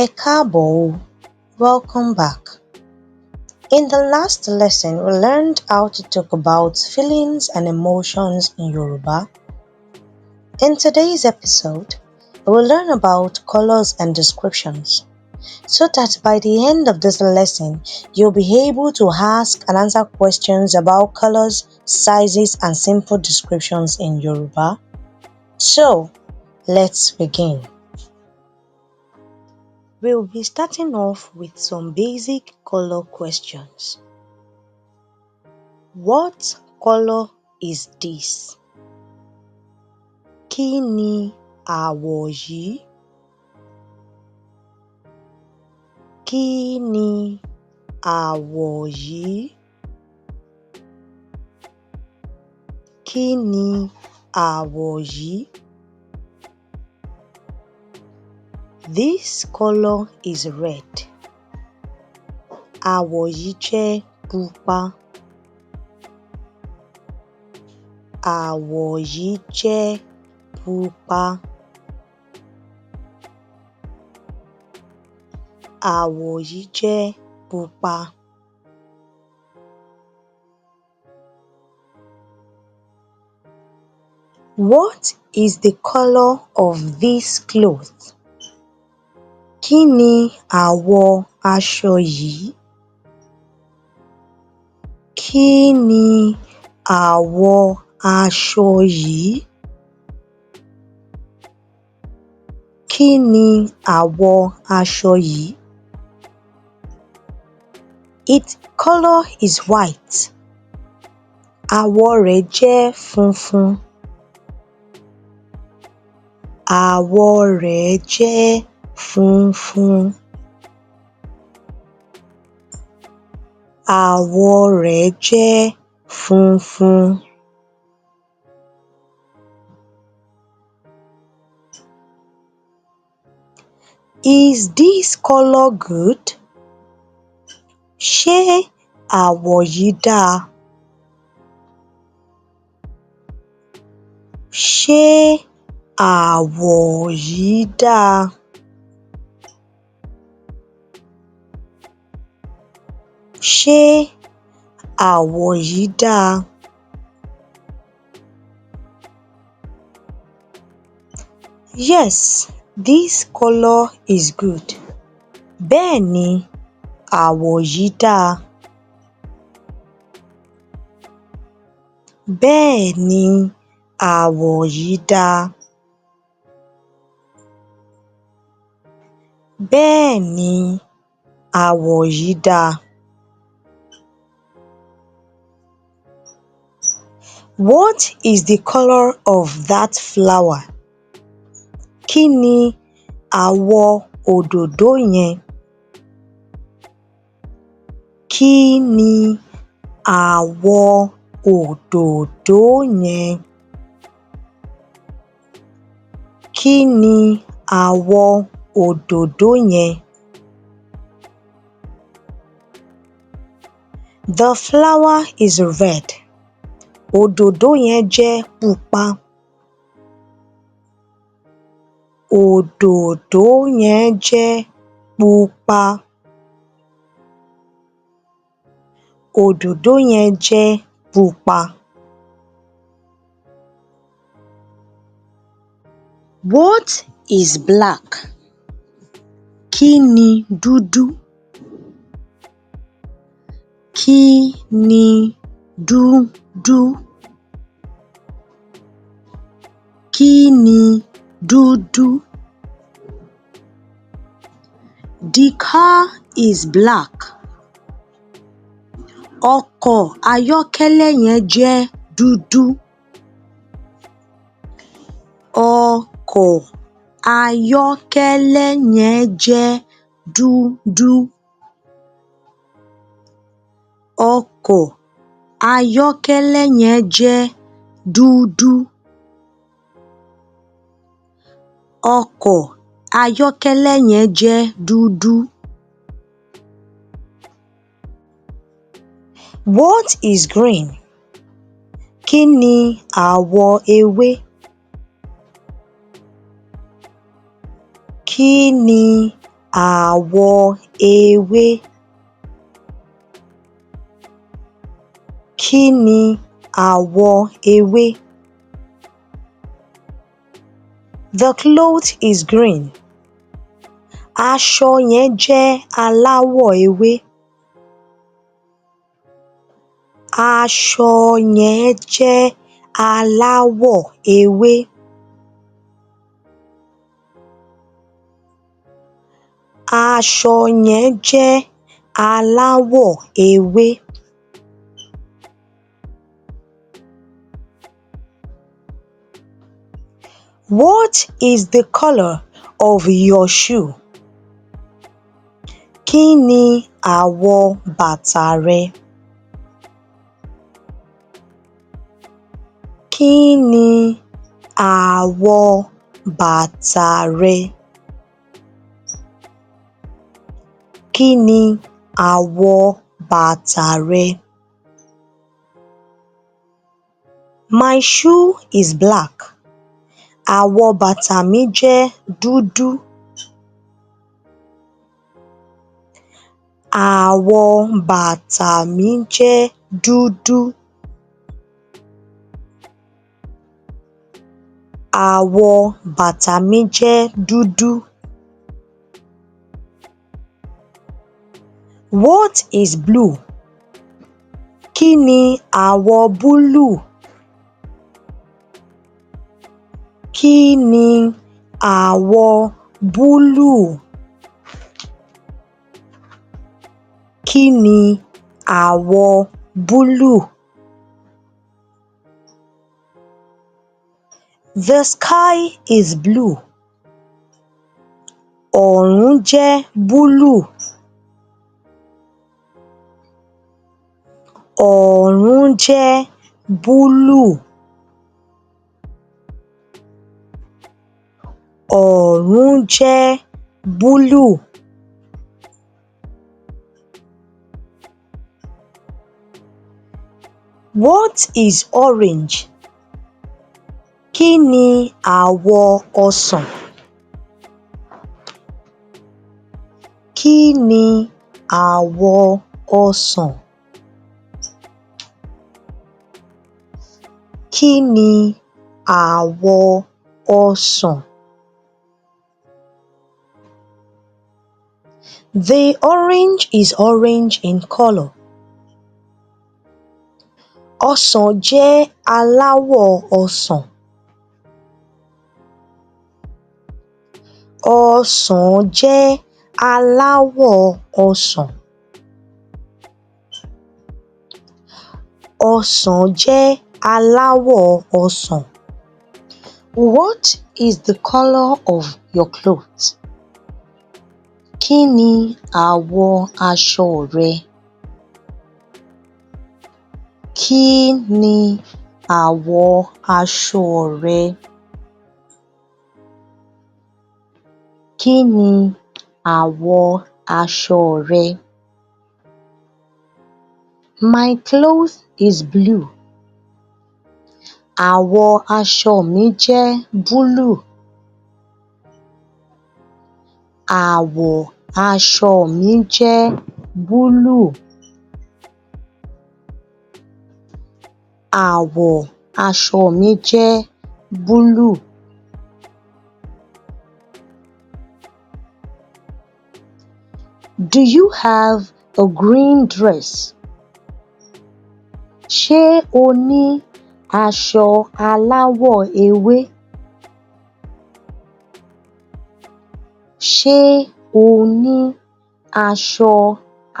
Ẹ káàbọ̀ o, welcome back. In the last lesson, we learned how to talk about feelings and emotions in Yoruba. In today's episode, we will learn about colors and descriptions, so that by the end of this lesson, you'll be able to ask and answer questions about colors, sizes, and simple descriptions in Yoruba. So, let's begin. We'll be starting off with some basic color questions. What color is this? Kí ni àwọ̀ yìí? Kí ni àwọ̀ yìí? Kí ni àwọ̀ yìí? This color is red. Àwọ̀ yìí jẹ́ pupa. Àwọ̀ yìí jẹ́ pupa. Àwọ̀ yìí jẹ́ pupa. What is the color of this cloth? Kí ni àwọ̀ aṣọ yìí? Kí ni àwọ̀ aṣọ yìí? Kí ni àwọ̀ aṣọ yìí? Its color is white. Àwọ̀ rẹ̀ jẹ́ funfun. Àwọ̀ rẹ̀ jẹ́ funfun. Àwọ̀ rẹ̀ jẹ́ funfun. Is this color good? Ṣé àwọ̀ yìí dáa? Ṣé àwọ̀ yìí dáa? Ṣé àwọ̀ yìí dáa? Yes, this color is good. Bẹ́ẹ̀ni, àwọ̀ yìí dáa. Bẹ́ẹ̀ni, àwọ̀ yìí dáa. Bẹ́ẹ̀ni, àwọ̀ yìí dáa. What is the color of that flower? Kí ni àwọ̀ òdòdó yẹn? Kí ni àwọ̀ òdòdó yẹn? Kí ni àwọ̀ òdòdó yẹn? The flower is red. Òdòdó yẹn jẹ́ pupa. Òdòdó yẹn jẹ́ pupa. Òdòdó yẹn jẹ́ pupa. What is black? Kí ni dúdú? Kí ni dúdú? Kí ni dúdú? The car is black. Ọkọ̀ ayọ́kẹ́lẹ́ yẹn jẹ́ dúdú. Ọkọ̀ ayọ́kẹ́lẹ́ yẹn jẹ́ dúdú. Ọkọ̀ ayọ́kẹ́lẹ́ yẹn jẹ́ dúdú. Ọkọ̀ ayọ́kẹ́lẹ́ yẹn jẹ́ dúdú. What is green? Kí ni àwọ̀ ewé? Kí ni àwọ̀ ewé? Kí ni àwọ̀ ewé? The cloth is green. Aṣọ yẹn jẹ́ aláwọ̀ ewé. Aṣọ yẹn jẹ́ aláwọ̀ ewé. Aṣọ yẹn jẹ́ aláwọ̀ ewé. What is the color of your shoe? Kí ni àwọ̀ bàtà rẹ? Kí ni àwọ̀ bàtà rẹ? Kí ni àwọ̀ bàtà rẹ? My shoe is black. Àwọ̀ bàtà mi jẹ́ dúdú. Àwọ̀ bàtà mi jẹ́ dúdú. Àwọ̀ bàtà mi jẹ́ dúdú. What is blue? Kí ni àwọ̀ búlúù? Kí ni àwọ̀ búlúù? Kí ni àwọ̀ búlúù? The sky is blue. Ọ̀run jẹ́ búlúù. Ọ̀run jẹ́ búlúù. Ọ̀run jẹ́ búlúù. What is orange? Kí ni àwọ̀ ọsàn? Kí ni àwọ̀ ọsàn? Kí ni àwọ̀ ọsàn? The orange is orange in color. Ọsàn jẹ́ aláwọ̀ ọsàn. Ọsàn jẹ́ aláwọ̀ ọsàn. Ọsàn jẹ́ aláwọ̀ ọsàn. What is the color of your clothes? Kí ni àwọ̀ aṣọ rẹ? Kí ni àwọ̀ aṣọ rẹ? Kí ni àwọ̀ aṣọ rẹ? My clothes is blue. Àwọ̀ aṣọ mi jẹ́ búlúù. Àwọ̀ aṣọ mi jẹ́ búlúù. Àwọ̀ aṣọ mi jẹ́ búlúù. Do you have a green dress? Ṣé o ní aṣọ aláwọ̀ ewé? Ṣé o ní aṣọ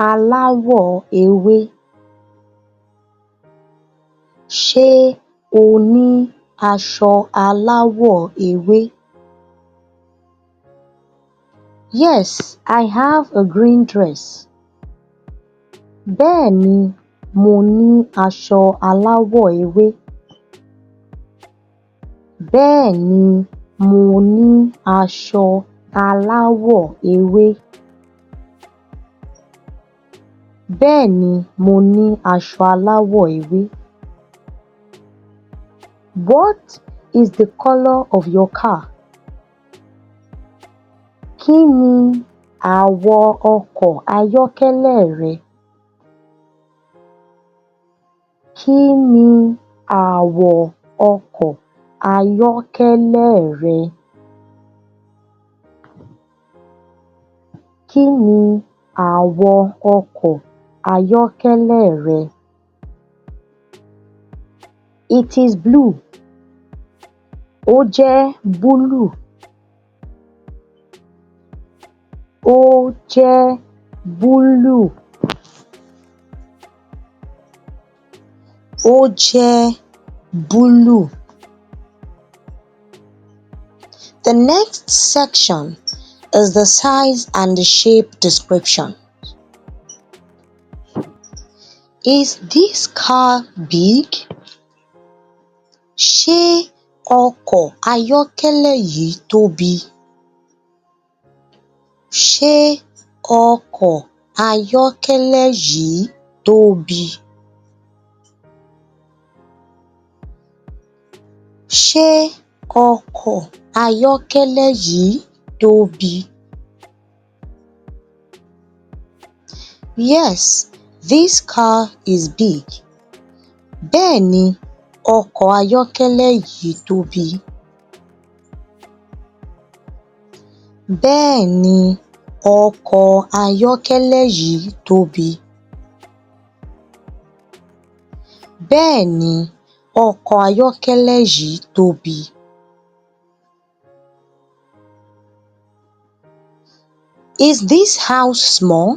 aláwọ̀ ewé? Ṣé o ní aṣọ aláwọ̀ ewé? Yes, I have a green dress. Bẹ́ẹ̀ni, mo ní aṣọ aláwọ̀ ewé. Bẹ́ẹ̀ni, mo ní aṣọ aláwọ̀ ewé. Bẹ́ẹ̀ni, mo ní aṣọ aláwọ̀ ewé. What is the color of your car? Kí ni àwọ̀ ọkọ̀ ayọ́kẹ́lẹ́ rẹ? Kí ni àwọ̀ ọkọ̀ ayọ́kẹ́lẹ́ rẹ? Kí ni àwọ̀ ọkọ̀ ayọ́kẹ́lẹ́ rẹ? It is blue. Ó jẹ́ búlúù. Ó jẹ́ búlúù. Ó jẹ́ búlúù. The next section is the size and the shape description. Is this car big? Ṣé ọkọ̀ ayọ́kẹ́lẹ́ yìí tóbi? Ṣé ọkọ̀ ayọ́kẹ́lẹ́ yìí tóbi? Ṣé ọkọ̀ ayọ́kẹ́lẹ́ yìí tóbi? Yes, this car is big. Bẹ́ẹ̀ni, ọkọ̀ ayọ́kẹ́lẹ́ yìí tóbi. Bẹ́ẹ̀ni, ọkọ̀ ayọ́kẹ́lẹ́ yìí tóbi. Bẹ́ẹ̀ni, ọkọ̀ ayọ́kẹ́lẹ́ yìí tóbi. Is this house small?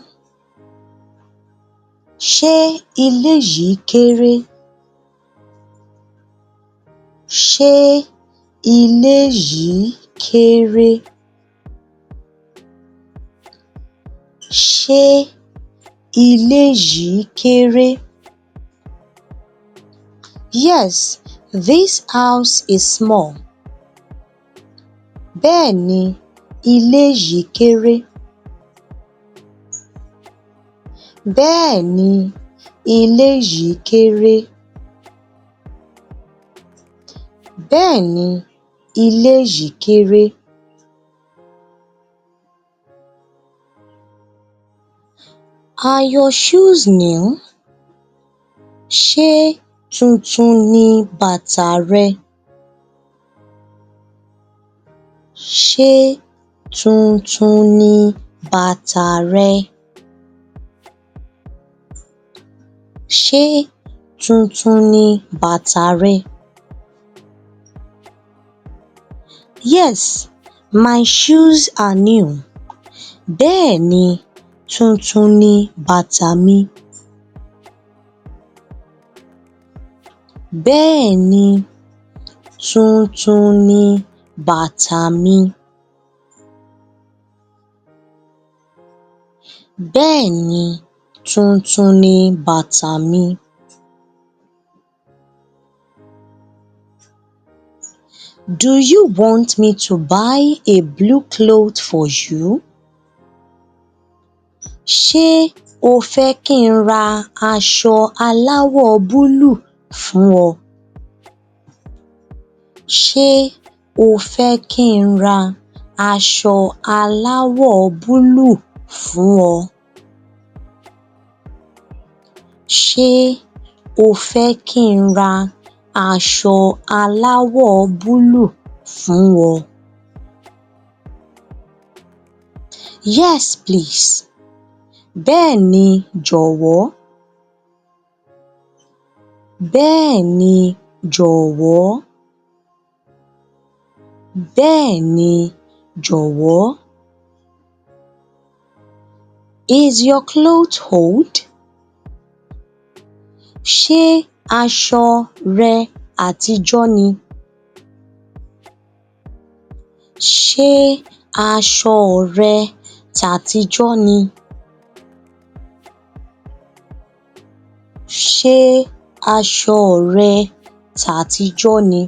Ṣé ilé yìí kéré? Ṣé ilé yìí kéré? Ṣé ilé yìí kéré? Yes, this house is small. Bẹ́ẹ̀ni, ilé yìí kéré. Bẹ́ẹ̀ni, ilé yìí kéré. Bẹ́ẹ̀ni, ilé yìí kéré. Are your shoes new? Ṣé tuntun ni bàtà rẹ? Ṣé tuntun ni bàtà rẹ? Ṣé tuntun ni bàtà rẹ? Yes, my shoes are new. Bẹ́ẹ̀ni, tuntun ni bàtà mi. Bẹ́ẹ̀ni, tuntun ni bàtà mi. Bẹ́ẹ̀ni, tuntun ni bàtà mi. Do you want me to buy a blue cloth for you? Ṣé o fẹ́ kí n ra aṣọ aláwọ̀ búlúù fún ọ? Ṣé o fẹ́ kí n ra aṣọ aláwọ̀ búlúù fún ọ? Ṣé o fẹ́ kí n ra aṣọ aláwọ̀ búlúù fún ọ? Yes, please. Bẹ́ẹ̀ni, jọ̀wọ́. Bẹ́ẹ̀ni, jọ̀wọ́. Bẹ́ẹ̀ni, jọ̀wọ́. Is your cloth old? Ṣé aṣọ rẹ àtijọ́ ni? Ṣé aṣọ rẹ tàtijọ́ ni? Ṣé aṣọ rẹ tàtijọ́ ni?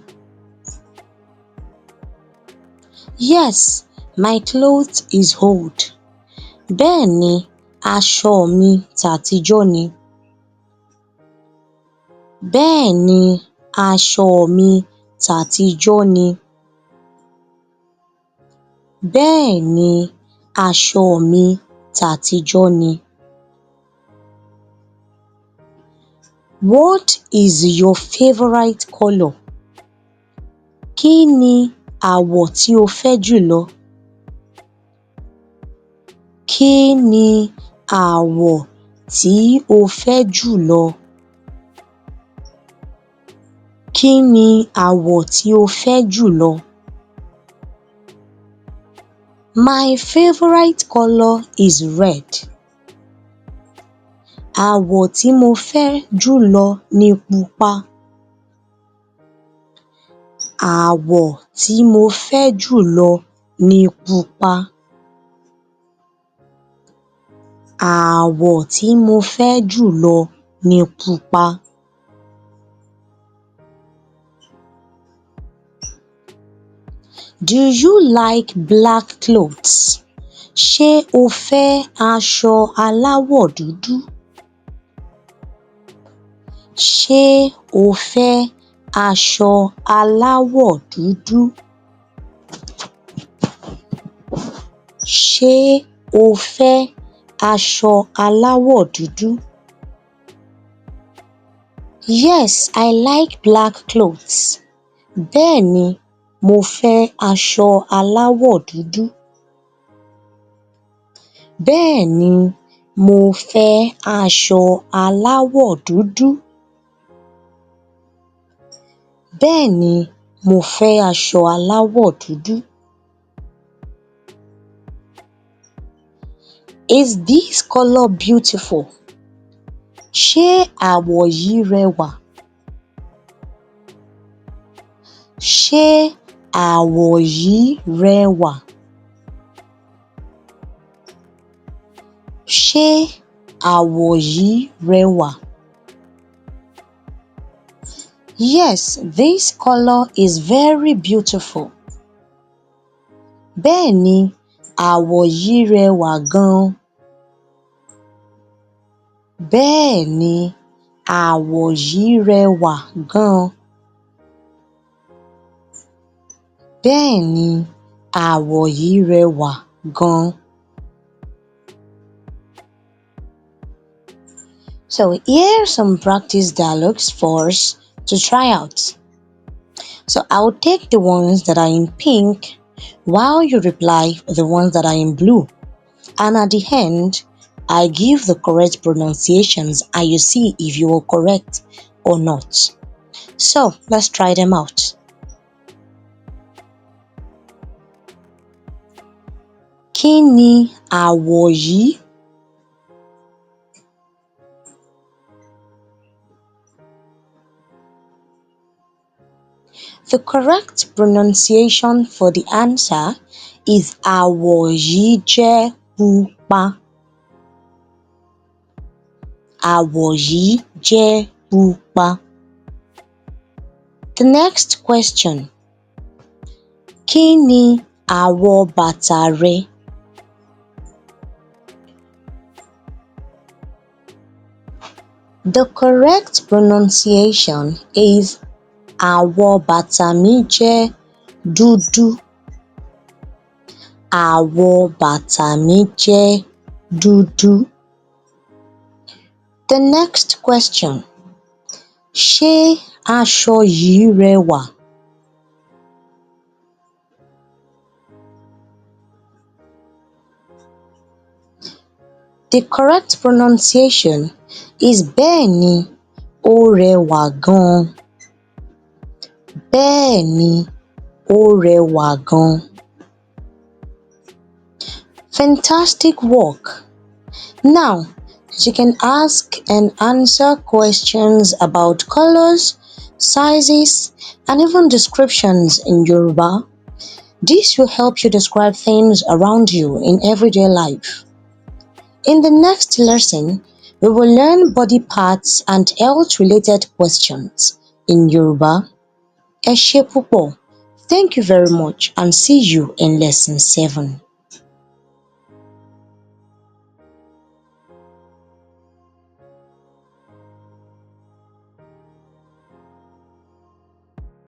Yes, my cloth is old. Bẹ́ẹ̀ni, aṣọ mi tàtijọ́ ni. Bẹ́ẹ̀ni, aṣọ mi tàtijọ́ ni. Bẹ́ẹ̀ni, aṣọ mi tàtijọ́ ni. What is your favourite colour? Kí ni àwọ̀ tí o fẹ́ jùlọ? Kí ni àwọ̀ tí o fẹ́ jùlọ? Kí ni àwọ̀ tí o fẹ́ jùlọ? My favourite colour is red. Àwọ̀ tí mo fẹ́ jùlọ ni pupa. Àwọ̀ tí mo fẹ́ jùlọ ni pupa. Àwọ̀ tí mo fẹ́ jùlọ ni pupa. Do you like black clothes? Ṣé o fẹ́ aṣọ aláwọ̀ dúdú? Ṣé o fẹ́ aṣọ aláwọ̀ dúdú? Ṣé o fẹ́ aṣọ aláwọ̀ dúdú? Yes, I like black clothes. Bẹ́ẹ̀ni, mo fẹ́ aṣọ aláwọ̀ dúdú. Bẹ́ẹ̀ni, mo fẹ́ aṣọ aláwọ̀ dúdú. Bẹ́ẹ̀ni, mo fẹ́ aṣọ aláwọ̀ dúdú. Is this colour beautiful? Ṣé àwọ̀ yìí rẹwà? Ṣé àwọ̀ yìí rẹwà? Ṣé àwọ̀ yìí rẹwà? Yes, this colour is very beautiful. Bẹ́ẹ̀ni, àwọ̀ yìí rẹwà gan. Bẹ́ẹ̀ni, àwọ̀ yìí rẹwà gan. Bẹ́ẹ̀ni, àwọ̀ yìí rẹwà gan. So here are some practice dialogues for us to try out. So I'll take the ones that are in pink while you reply the ones that are in blue. And at the end, I give the correct pronunciations and you see if you are correct or not. So let's try them out. Kí ni àwọ̀ yìí? The correct pronunciation for the answer is àwọ̀ yìí jẹ́ pupa. Àwọ̀ yìí jẹ́ pupa. The next question. Kí ni àwọ̀ bàtà rẹ? The correct pronunciation is àwọ̀ bàtà mi jẹ́ dúdú. Àwọ̀ bàtà mi jẹ́ dúdú. The next question. Ṣé aṣọ yìí rẹwà? The correct pronunciation is bẹ́ẹ̀ni, ó rẹwà gan. Bẹ́ẹ̀ni, ó rẹwà gan. Fantastic work. Now, you can ask and answer questions about colors, sizes, and even descriptions in Yoruba. This will help you describe things around you in everyday life. In the next lesson, we will learn body parts and health-related questions in Yoruba. Ẹ ṣé púpọ̀. Thank you very much and see you in lesson 7.